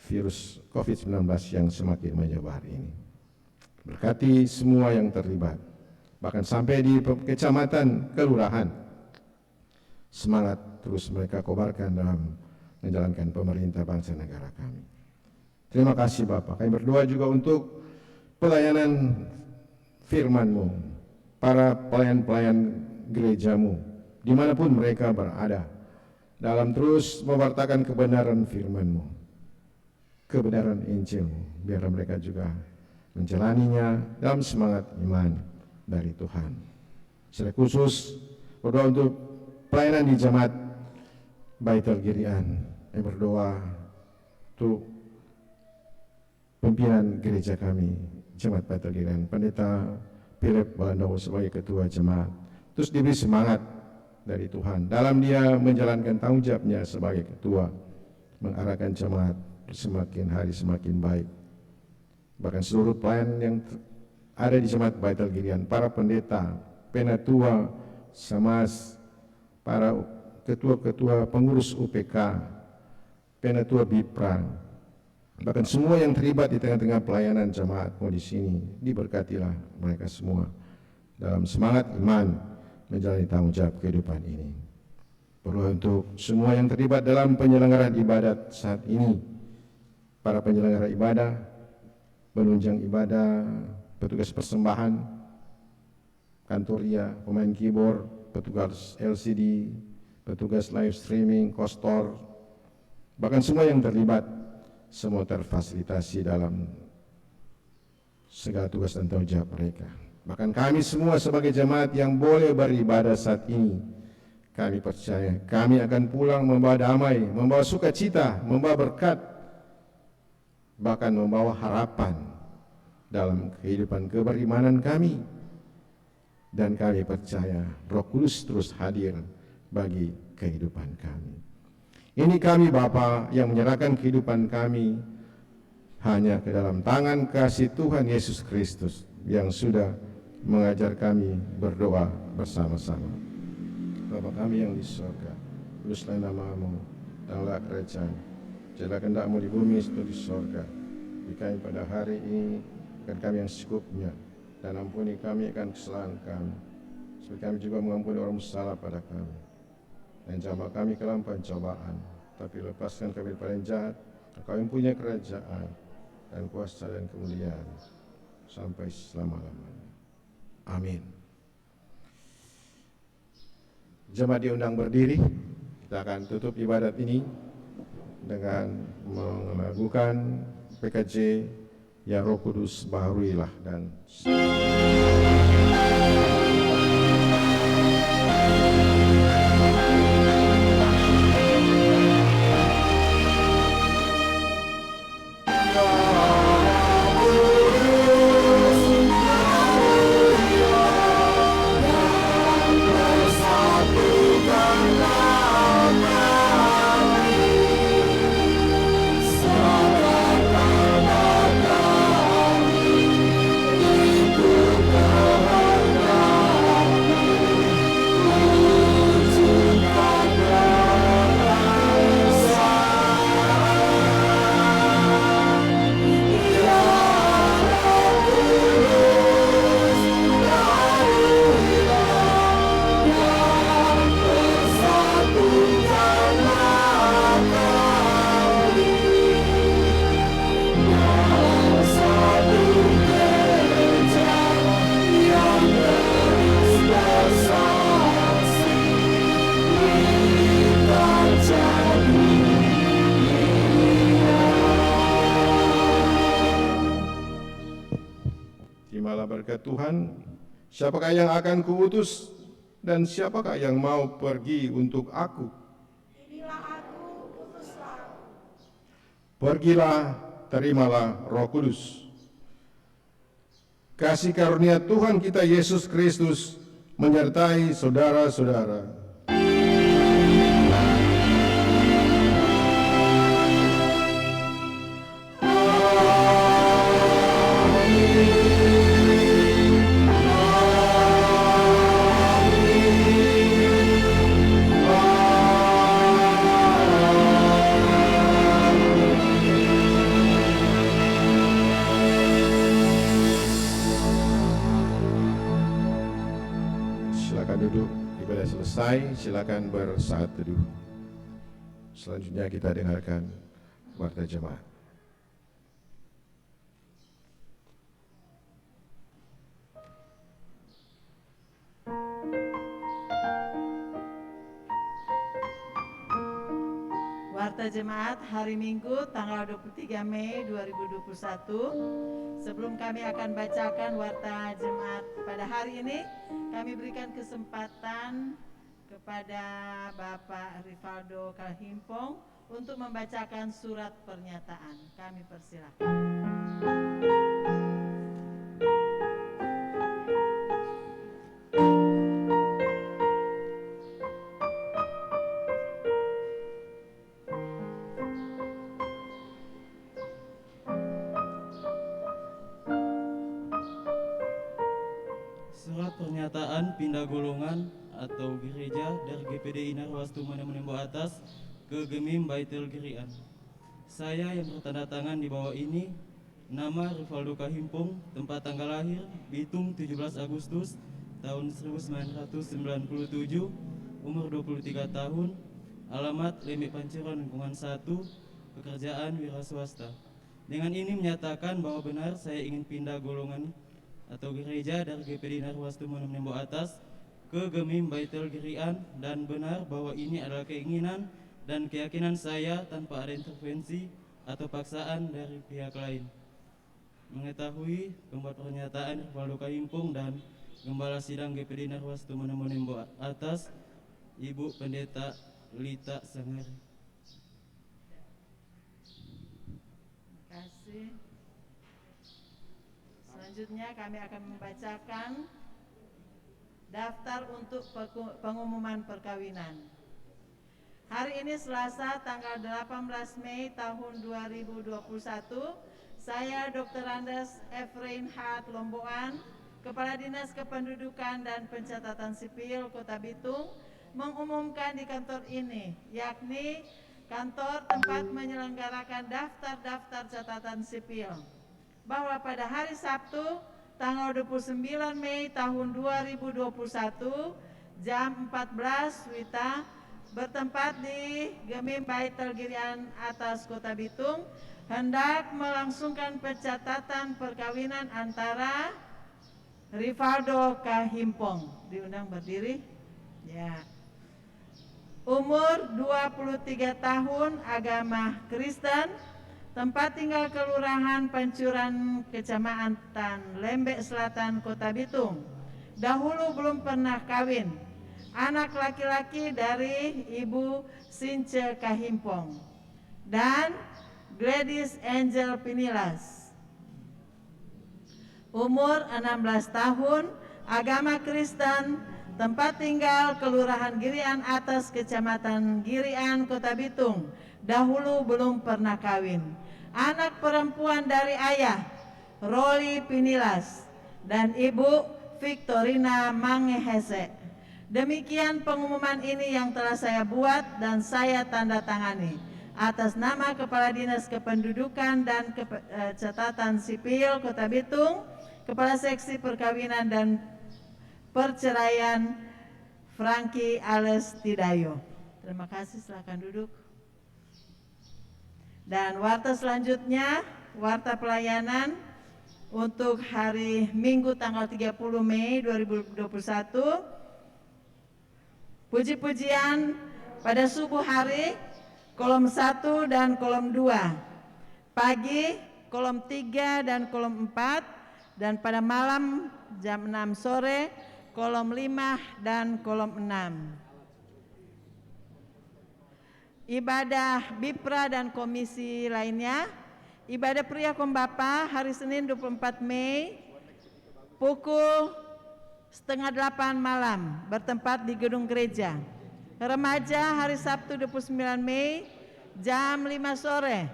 virus COVID-19 yang semakin menyebar ini. Berkati semua yang terlibat, bahkan sampai di kecamatan, kelurahan. Semangat terus mereka kobarkan dalam menjalankan pemerintah bangsa negara kami. Terima kasih Bapak. Kami berdoa juga untuk pelayanan firman-Mu, para pelayan-pelayan gereja-Mu, dimanapun mereka berada, dalam terus mewartakan kebenaran firman-Mu, kebenaran Injil-Mu, biar mereka juga menjalaninya dalam semangat iman dari Tuhan. Secara khusus berdoa untuk pelayanan di Jemaat Baitul Girian. Yang berdoa untuk pimpinan gereja kami, Jemaat Baitul Girian, Pendeta Philip Balandowo sebagai ketua jemaat, terus diberi semangat dari Tuhan dalam dia menjalankan tanggung jawabnya sebagai ketua, mengarahkan jemaat semakin hari semakin baik. Bahkan seluruh pelayan yang ada di Jemaat Baitul Girian, para pendeta, penatua, samas, para ketua-ketua pengurus UPK, penatua BIPRA, bahkan semua yang terlibat di tengah-tengah pelayanan jemaatmu di sini, diberkatilah mereka semua dalam semangat iman menjalani tanggung jawab kehidupan ini. Berdoa untuk semua yang terlibat dalam penyelenggaraan ibadat saat ini, para penyelenggara ibadah, penunjang ibadah, petugas persembahan, kantoria, pemain keyboard, petugas LCD, petugas live streaming, kostor, bahkan semua yang terlibat, semua terfasilitasi dalam segala tugas dan tanggung jawab mereka. Bahkan kami semua sebagai jemaat yang boleh beribadah saat ini, kami percaya kami akan pulang membawa damai, membawa sukacita, membawa berkat, bahkan membawa harapan dalam kehidupan keberimanan kami. Dan kami percaya Roh Kudus terus hadir bagi kehidupan kami. Ini kami Bapa yang menyerahkan kehidupan kami hanya ke dalam tangan kasih Tuhan Yesus Kristus yang sudah mengajar kami berdoa bersama-sama. Bapa kami yang di surga, kuduslah namamu, datanglah kerajaan, jadilah kehendak-mu di bumi seperti di surga. Beri kami pada hari ini akan kami yang secukupnya, dan ampuni kami akan kesalahan kami, seperti kami juga mengampuni orang bersalah pada kami. Dan jangan bawa kami ke dalam pencobaan, tapi lepaskan kami daripada yang jahat. Engkau yang punya kerajaan dan kuasa dan kemuliaan sampai selama-lamanya. Amin. Jemaat diundang berdiri. Kita akan tutup ibadat ini dengan melakukan PKJ Ya Roh Kudus baharuilah dan berkat Tuhan, siapakah yang akan kuutus dan siapakah yang mau pergi untuk aku? Inilah aku, utuslah. Pergilah, terimalah Roh Kudus. Kasih karunia Tuhan kita Yesus Kristus menyertai saudara-saudara. Selesai, silakan bersaat teduh. Selanjutnya kita dengarkan warta jemaat. Warta Jemaat hari Minggu tanggal 23 Mei 2021. Sebelum kami akan bacakan Warta Jemaat pada hari ini, kami berikan kesempatan kepada Bapak Rivaldo Kahimpong untuk membacakan surat pernyataan. Kami persilakan. Surat pernyataan pindah golongan atau gereja dari GPDI Narwastu Menembo Atas ke Gemim Baitul Gerian. Saya yang bertanda tangan di bawah ini, nama Rivaldo Kahimpong, tempat tanggal lahir Bitung 17 Agustus tahun 1997, umur 23 tahun, alamat Lembek Pancoran Lingkungan 1, pekerjaan wira swasta. Dengan ini menyatakan bahwa benar saya ingin pindah golongan atau gereja dari GPD Narwastu Menembo Atas ke Gemim Baitul Girian, dan benar bahwa ini adalah keinginan dan keyakinan saya tanpa ada intervensi atau paksaan dari pihak lain. Mengetahui pembuat pernyataan Rivaldo Kahimpong dan Gembala Sidang GPD Narwastu Monembo Atas, Ibu Pendeta Lita Sangari. Terima kasih. Selanjutnya kami akan membacakan daftar untuk pengumuman perkawinan. Hari ini Selasa tanggal 18 Mei tahun 2021, saya Dr. Andes F. Reinhardt Lomboan, Kepala Dinas Kependudukan dan Pencatatan Sipil Kota Bitung, mengumumkan di kantor ini, yakni kantor tempat menyelenggarakan daftar-daftar catatan sipil, bahwa pada hari Sabtu tanggal 29 Mei tahun 2021 jam 14 WITA bertempat di Gemim Baitul Girian Atas Kota Bitung hendak melangsungkan pencatatan perkawinan antara Rivaldo Kahimpong. Diundang berdiri. Ya. Umur 23 tahun, agama Kristen, tempat tinggal Kelurahan Pancuran, Kecamatan Lembek Selatan, Kota Bitung. Dahulu belum pernah kawin. Anak laki-laki dari Ibu Since Kahimpong dan Gladys Angel Pinilas. Umur 16 tahun, agama Kristen, tempat tinggal Kelurahan Girian Atas, Kecamatan Girian, Kota Bitung. Dahulu belum pernah kawin. Anak perempuan dari ayah Roli Pinilas dan ibu Victorina Mangehese. Demikian pengumuman ini yang telah saya buat dan saya tanda tangani atas nama Kepala Dinas Kependudukan dan Catatan Sipil Kota Bitung, Kepala Seksi Perkawinan dan Perceraian Franky Ales Tidayo. Terima kasih, silakan duduk. Dan warta selanjutnya, warta pelayanan untuk hari Minggu tanggal 30 Mei 2021. Puji-pujian pada subuh hari, kolom 1 dan kolom 2. Pagi, kolom 3 dan kolom 4. Dan pada malam jam 6 sore, kolom 5 dan kolom 6. Ibadah Bipra dan komisi lainnya. Ibadah pria Kombapa hari Senin 24 Mei pukul 7:30 malam bertempat di gedung gereja. Remaja hari Sabtu 29 Mei jam 5 sore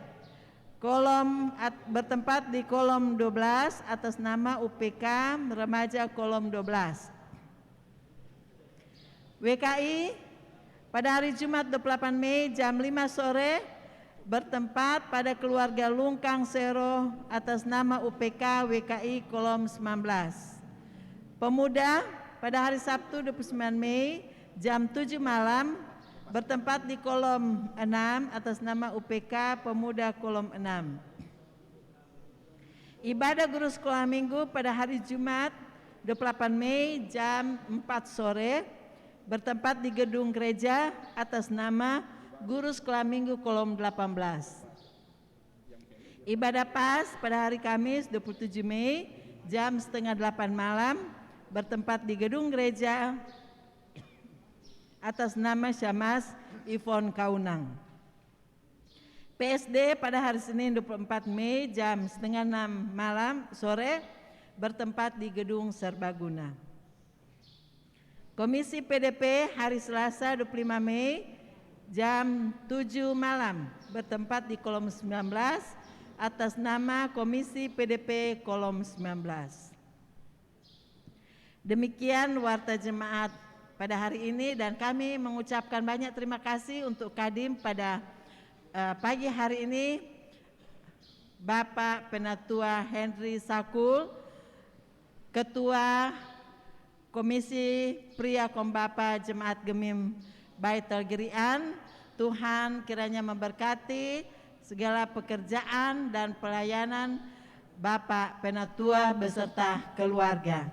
bertempat di kolom 12 atas nama UPK Remaja kolom 12. WKI pada hari Jumat 28 Mei jam 5 sore bertempat pada keluarga Lungkang Sero atas nama UPK WKI kolom 19. Pemuda pada hari Sabtu 29 Mei jam 7 malam bertempat di kolom 6 atas nama UPK Pemuda kolom 6. Ibadah guru sekolah minggu pada hari Jumat 28 Mei jam 4 sore bertempat di gedung gereja atas nama Guru Sekolah Minggu kolom 18. Ibadah PAS pada hari Kamis 27 Mei jam 7:30 malam bertempat di gedung gereja atas nama Syamas Ivon Kaunang. PSD pada hari Senin 24 Mei jam 5:30 malam sore bertempat di gedung Serbaguna. Komisi PDP hari Selasa 25 Mei jam 7 malam bertempat di kolom 19 atas nama Komisi PDP kolom 19. Demikian warta jemaat pada hari ini dan kami mengucapkan banyak terima kasih untuk Kadim pada pagi hari ini, Bapak Penatua Henry Sakul, Ketua Komisi Pria Kombapa Jemaat Gemim Baitul Girian. Tuhan kiranya memberkati segala pekerjaan dan pelayanan Bapak Penatua beserta keluarga.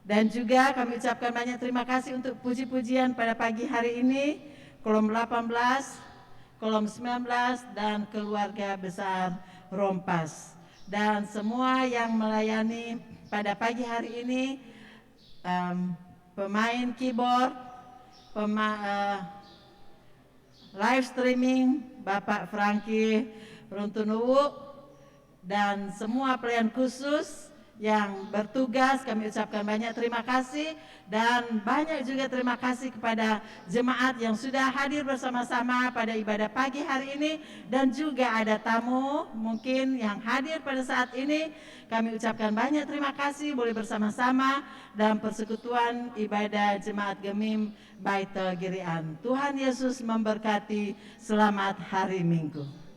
Dan juga kami ucapkan banyak terima kasih untuk puji-pujian pada pagi hari ini, kolom 18, kolom 19, dan keluarga besar Rompas. Dan semua yang melayani pada pagi hari ini, pemain keyboard, live streaming, Bapak Franky Runtunuwu, dan semua pelayan khusus yang bertugas, kami ucapkan banyak terima kasih. Dan banyak juga terima kasih kepada jemaat yang sudah hadir bersama-sama pada ibadah pagi hari ini. Dan juga ada tamu mungkin yang hadir pada saat ini. Kami ucapkan banyak terima kasih boleh bersama-sama dalam persekutuan ibadah jemaat Gemim Baitul Girian. Tuhan Yesus memberkati. Selamat hari Minggu.